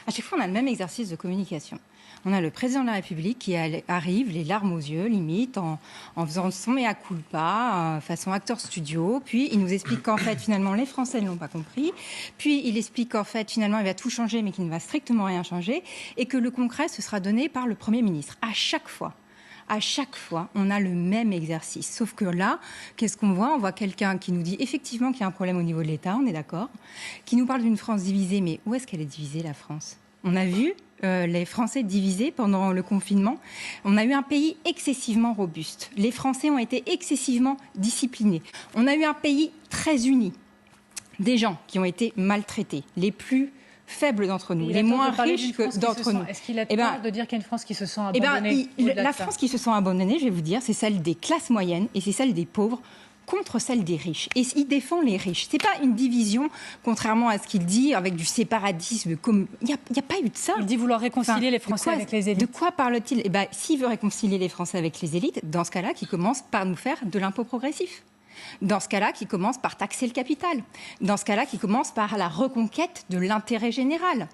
À chaque fois, on a le même exercice de communication. On a le président de la République qui arrive, les larmes aux yeux, limite, en faisant son mea culpa, façon acteur studio. Puis, il nous explique qu'en fait, finalement, les Français ne l'ont pas compris. Puis, il explique qu'en fait, finalement, il va tout changer, mais qu'il ne va strictement rien changer. Et que le concret, ce sera donné par le Premier ministre. À chaque fois, on a le même exercice. Sauf que là, qu'est-ce qu'on voit? On voit quelqu'un qui nous dit effectivement qu'il y a un problème au niveau de l'État, on est d'accord, qui nous parle d'une France divisée. Mais où est-ce qu'elle est divisée, la France? On a vu les Français divisés pendant le confinement. On a eu un pays excessivement robuste. Les Français ont été excessivement disciplinés. On a eu un pays très uni. Des gens qui ont été maltraités, les plus faibles d'entre nous, les moins riches d'entre nous. Est-ce qu'il a tort de dire qu'il y a une France qui se sent abandonnée? La France qui se sent abandonnée, je vais vous dire, c'est celle des classes moyennes et c'est celle des pauvres contre celle des riches. Et il défend les riches. C'est pas une division, contrairement à ce qu'il dit, avec du séparatisme. Il n'y a pas eu de ça. Il dit vouloir réconcilier les Français avec les élites. De quoi parle-t-il? S'il veut réconcilier les Français avec les élites, dans ce cas-là, qu'il commence par nous faire de l'impôt progressif. Dans ce cas-là, qui commence par taxer le capital. Dans ce cas-là, qui commence par la reconquête de l'intérêt général.